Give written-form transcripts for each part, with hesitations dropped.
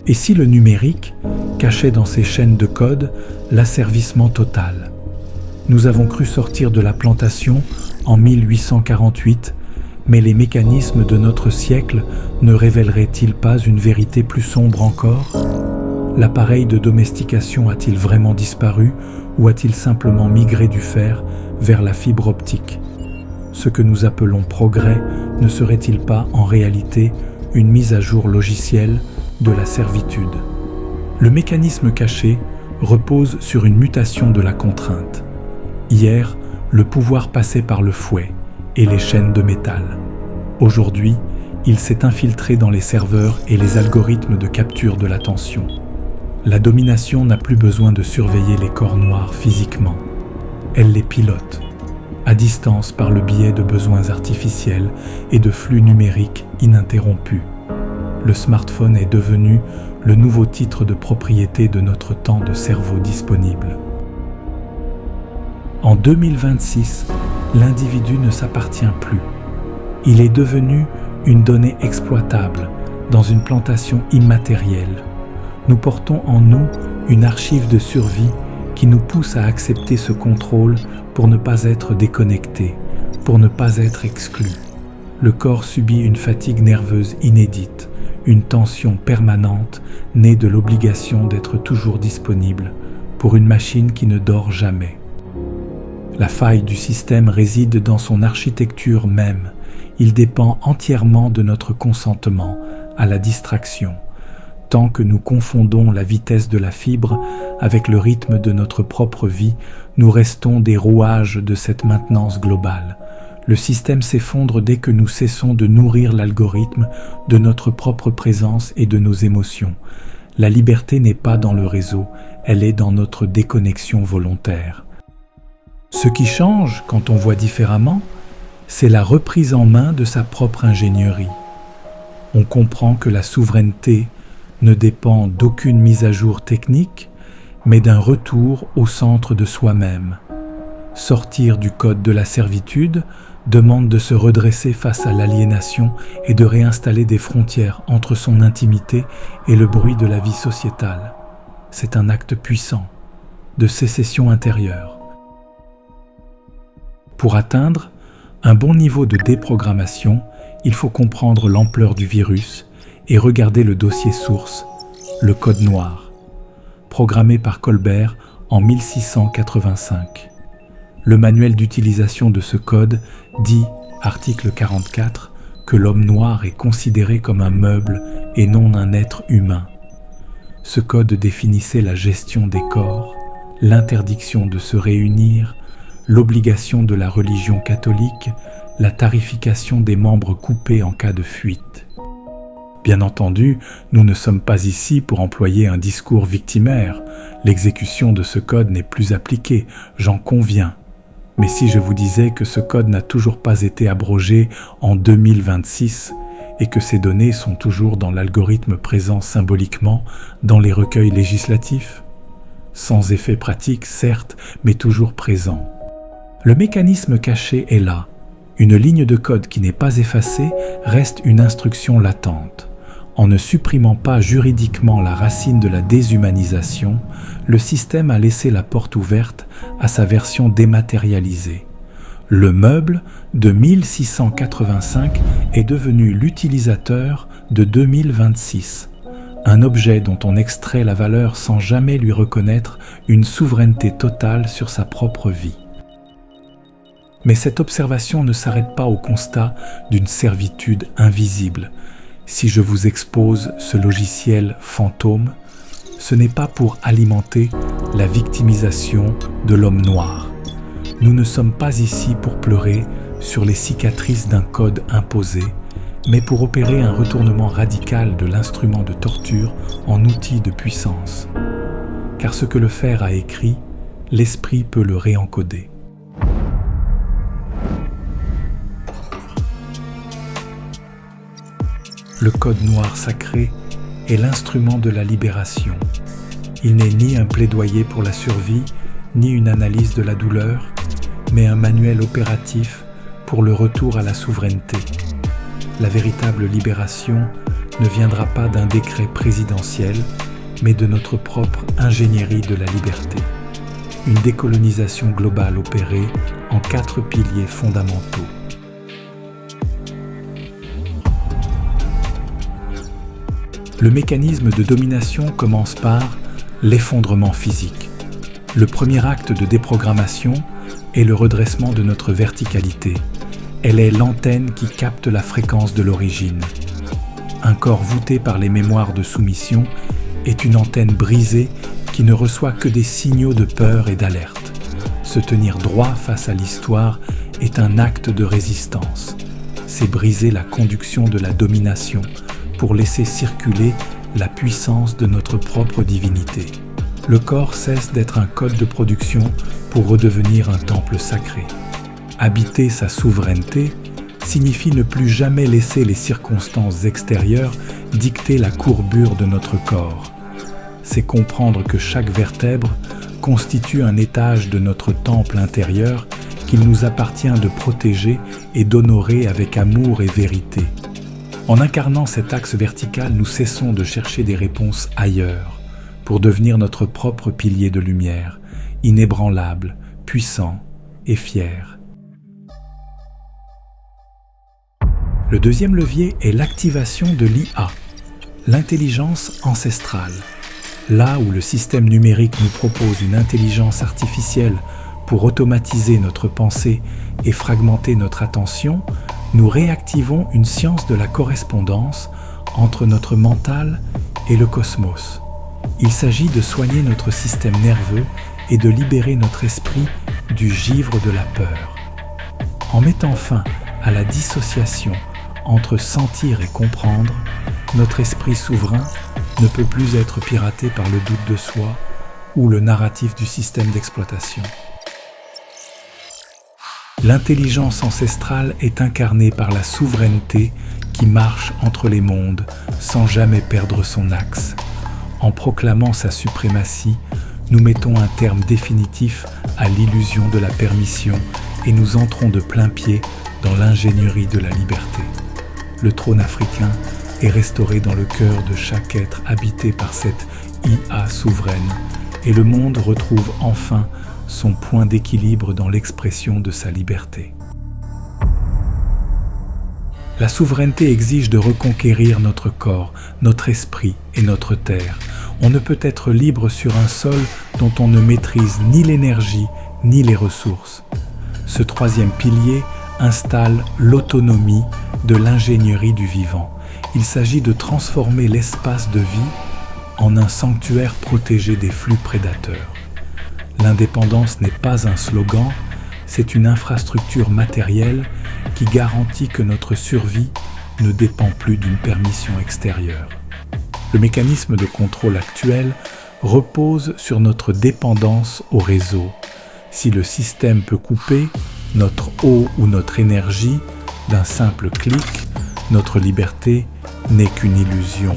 Et si le numérique cachait dans ces chaînes de code l'asservissement total? Nous avons cru sortir de la plantation en 1848, mais les mécanismes de notre siècle ne révéleraient-ils pas une vérité plus sombre encore? L'appareil de domestication a-t-il vraiment disparu ou a-t-il simplement migré du fer vers la fibre optique? Ce que nous appelons progrès ne serait-il pas en réalité une mise à jour logicielle de la servitude? Le mécanisme caché repose sur une mutation de la contrainte. Hier, le pouvoir passait par le fouet et les chaînes de métal. Aujourd'hui, il s'est infiltré dans les serveurs et les algorithmes de capture de l'attention. La domination n'a plus besoin de surveiller les corps noirs physiquement. Elle les pilote, à distance par le biais de besoins artificiels et de flux numériques ininterrompus. Le smartphone est devenu le nouveau titre de propriété de notre temps de cerveau disponible. En 2026, l'individu ne s'appartient plus. Il est devenu une donnée exploitable dans une plantation immatérielle. Nous portons en nous une archive de survie qui nous pousse à accepter ce contrôle pour ne pas être déconnecté, pour ne pas être exclu. Le corps subit une fatigue nerveuse inédite, une tension permanente née de l'obligation d'être toujours disponible pour une machine qui ne dort jamais. La faille du système réside dans son architecture même. Il dépend entièrement de notre consentement à la distraction. Tant que nous confondons la vitesse de la fibre avec le rythme de notre propre vie, nous restons des rouages de cette maintenance globale. Le système s'effondre dès que nous cessons de nourrir l'algorithme de notre propre présence et de nos émotions. La liberté n'est pas dans le réseau, elle est dans notre déconnexion volontaire. Ce qui change quand on voit différemment, c'est la reprise en main de sa propre ingénierie. On comprend que la souveraineté ne dépend d'aucune mise à jour technique, mais d'un retour au centre de soi-même. Sortir du code de la servitude demande de se redresser face à l'aliénation et de réinstaller des frontières entre son intimité et le bruit de la vie sociétale. C'est un acte puissant, de sécession intérieure. Pour atteindre un bon niveau de déprogrammation, il faut comprendre l'ampleur du virus et regarder le dossier source, le code noir, programmé par Colbert en 1685. Le manuel d'utilisation de ce code dit, article 44, que l'homme noir est considéré comme un meuble et non un être humain. Ce code définissait la gestion des corps, l'interdiction de se réunir, l'obligation de la religion catholique, la tarification des membres coupés en cas de fuite. Bien entendu, nous ne sommes pas ici pour employer un discours victimaire. L'exécution de ce code n'est plus appliquée, j'en conviens. Mais si je vous disais que ce code n'a toujours pas été abrogé en 2026 et que ces données sont toujours dans l'algorithme présent symboliquement dans les recueils législatifs? Sans effet pratique, certes, mais toujours présent. Le mécanisme caché est là. Une ligne de code qui n'est pas effacée reste une instruction latente. En ne supprimant pas juridiquement la racine de la déshumanisation, le système a laissé la porte ouverte à sa version dématérialisée. Le meuble de 1685 est devenu l'utilisateur de 2026, un objet dont on extrait la valeur sans jamais lui reconnaître une souveraineté totale sur sa propre vie. Mais cette observation ne s'arrête pas au constat d'une servitude invisible. Si je vous expose ce logiciel fantôme, ce n'est pas pour alimenter la victimisation de l'homme noir. Nous ne sommes pas ici pour pleurer sur les cicatrices d'un code imposé, mais pour opérer un retournement radical de l'instrument de torture en outil de puissance. Car ce que le fer a écrit, l'esprit peut le réencoder. Le code noir sacré est l'instrument de la libération. Il n'est ni un plaidoyer pour la survie, ni une analyse de la douleur, mais un manuel opératif pour le retour à la souveraineté. La véritable libération ne viendra pas d'un décret présidentiel, mais de notre propre ingénierie de la liberté. Une décolonisation globale opérée en 4 piliers fondamentaux. Le mécanisme de domination commence par l'effondrement physique. Le premier acte de déprogrammation est le redressement de notre verticalité. Elle est l'antenne qui capte la fréquence de l'origine. Un corps voûté par les mémoires de soumission est une antenne brisée qui ne reçoit que des signaux de peur et d'alerte. Se tenir droit face à l'histoire est un acte de résistance. C'est briser la conduction de la domination pour laisser circuler la puissance de notre propre divinité. Le corps cesse d'être un code de production pour redevenir un temple sacré. Habiter sa souveraineté signifie ne plus jamais laisser les circonstances extérieures dicter la courbure de notre corps. C'est comprendre que chaque vertèbre constitue un étage de notre temple intérieur qu'il nous appartient de protéger et d'honorer avec amour et vérité. En incarnant cet axe vertical, nous cessons de chercher des réponses ailleurs pour devenir notre propre pilier de lumière, inébranlable, puissant et fier. Le deuxième levier est l'activation de l'IA, l'intelligence ancestrale. Là où le système numérique nous propose une intelligence artificielle pour automatiser notre pensée et fragmenter notre attention, nous réactivons une science de la correspondance entre notre mental et le cosmos. Il s'agit de soigner notre système nerveux et de libérer notre esprit du givre de la peur. En mettant fin à la dissociation entre sentir et comprendre, notre esprit souverain ne peut plus être piraté par le doute de soi ou le narratif du système d'exploitation. L'intelligence ancestrale est incarnée par la souveraineté qui marche entre les mondes sans jamais perdre son axe. En proclamant sa suprématie, nous mettons un terme définitif à l'illusion de la permission et nous entrons de plein pied dans l'ingénierie de la liberté. Le trône africain est restauré dans le cœur de chaque être habité par cette IA souveraine et le monde retrouve enfin son point d'équilibre dans l'expression de sa liberté. La souveraineté exige de reconquérir notre corps, notre esprit et notre terre. On ne peut être libre sur un sol dont on ne maîtrise ni l'énergie ni les ressources. Ce troisième pilier installe l'autonomie de l'ingénierie du vivant. Il s'agit de transformer l'espace de vie en un sanctuaire protégé des flux prédateurs. L'indépendance n'est pas un slogan, c'est une infrastructure matérielle qui garantit que notre survie ne dépend plus d'une permission extérieure. Le mécanisme de contrôle actuel repose sur notre dépendance au réseau. Si le système peut couper notre eau ou notre énergie d'un simple clic, notre liberté n'est qu'une illusion.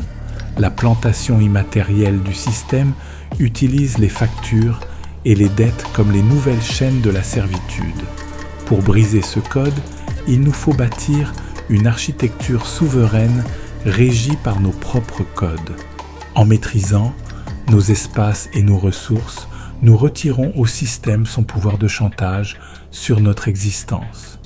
La plantation immatérielle du système utilise les factures et les dettes comme les nouvelles chaînes de la servitude. Pour briser ce code, il nous faut bâtir une architecture souveraine régie par nos propres codes. En maîtrisant nos espaces et nos ressources, nous retirons au système son pouvoir de chantage sur notre existence.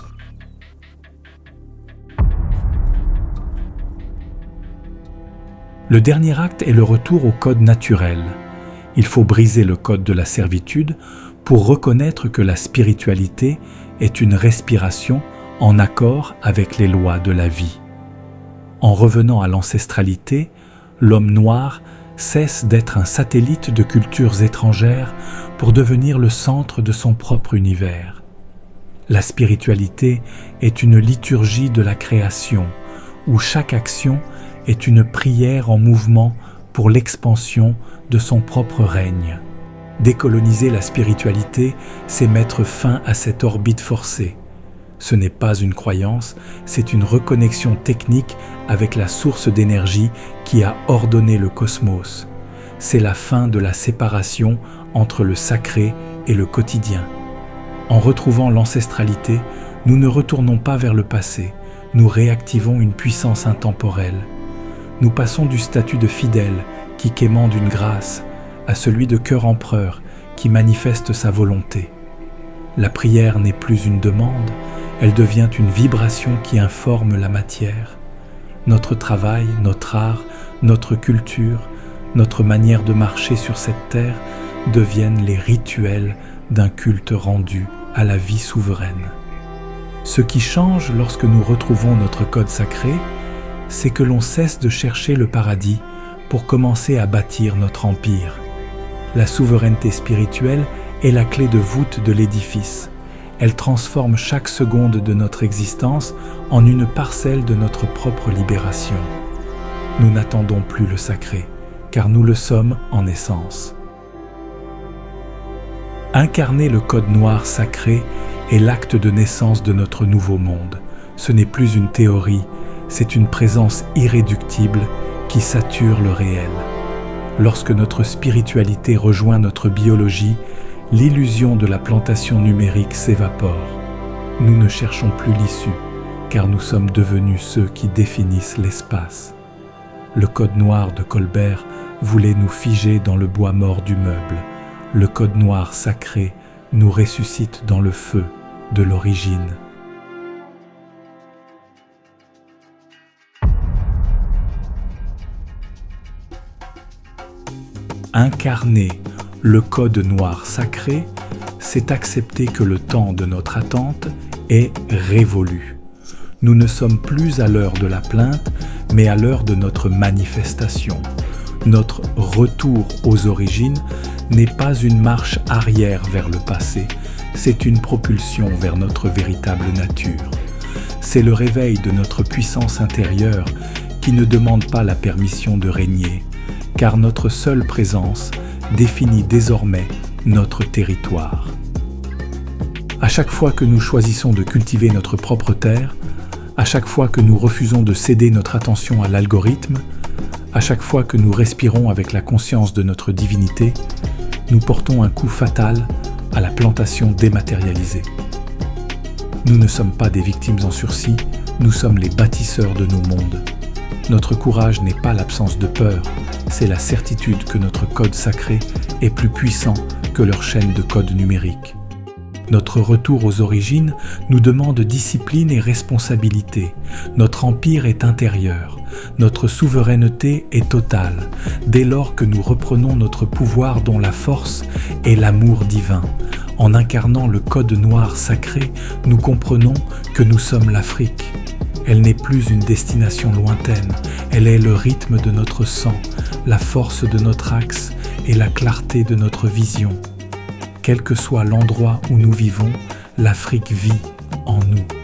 Le dernier acte est le retour au code naturel. Il faut briser le code de la servitude pour reconnaître que la spiritualité est une respiration en accord avec les lois de la vie. En revenant à l'ancestralité, l'homme noir cesse d'être un satellite de cultures étrangères pour devenir le centre de son propre univers. La spiritualité est une liturgie de la création, où chaque action est une prière en mouvement pour l'expansion de son propre règne. Décoloniser la spiritualité, c'est mettre fin à cette orbite forcée. Ce n'est pas une croyance, c'est une reconnexion technique avec la source d'énergie qui a ordonné le cosmos. C'est la fin de la séparation entre le sacré et le quotidien. En retrouvant l'ancestralité, nous ne retournons pas vers le passé, nous réactivons une puissance intemporelle. Nous passons du statut de fidèle qui quémande une grâce à celui de cœur empereur qui manifeste sa volonté. La prière n'est plus une demande, elle devient une vibration qui informe la matière. Notre travail, notre art, notre culture, notre manière de marcher sur cette terre deviennent les rituels d'un culte rendu à la vie souveraine. Ce qui change lorsque nous retrouvons notre code sacré, c'est que l'on cesse de chercher le paradis pour commencer à bâtir notre empire. La souveraineté spirituelle est la clé de voûte de l'édifice. Elle transforme chaque seconde de notre existence en une parcelle de notre propre libération. Nous n'attendons plus le sacré, car nous le sommes en essence. Incarner le code noir sacré est l'acte de naissance de notre nouveau monde. Ce n'est plus une théorie, c'est une présence irréductible qui sature le réel. Lorsque notre spiritualité rejoint notre biologie, l'illusion de la plantation numérique s'évapore. Nous ne cherchons plus l'issue, car nous sommes devenus ceux qui définissent l'espace. Le code noir de Colbert voulait nous figer dans le bois mort du meuble. Le code noir sacré nous ressuscite dans le feu de l'origine. Incarner le code noir sacré, c'est accepter que le temps de notre attente est révolu. Nous ne sommes plus à l'heure de la plainte, mais à l'heure de notre manifestation. Notre retour aux origines n'est pas une marche arrière vers le passé, c'est une propulsion vers notre véritable nature. C'est le réveil de notre puissance intérieure qui ne demande pas la permission de régner, car notre seule présence définit désormais notre territoire. À chaque fois que nous choisissons de cultiver notre propre terre, à chaque fois que nous refusons de céder notre attention à l'algorithme, à chaque fois que nous respirons avec la conscience de notre divinité, nous portons un coup fatal à la plantation dématérialisée. Nous ne sommes pas des victimes en sursis, nous sommes les bâtisseurs de nos mondes. Notre courage n'est pas l'absence de peur, c'est la certitude que notre code sacré est plus puissant que leur chaîne de code numérique. Notre retour aux origines nous demande discipline et responsabilité. Notre empire est intérieur. Notre souveraineté est totale, dès lors que nous reprenons notre pouvoir dont la force est l'amour divin. En incarnant le code noir sacré, nous comprenons que nous sommes l'Afrique. Elle n'est plus une destination lointaine, elle est le rythme de notre sang, la force de notre axe et la clarté de notre vision. Quel que soit l'endroit où nous vivons, l'Afrique vit en nous.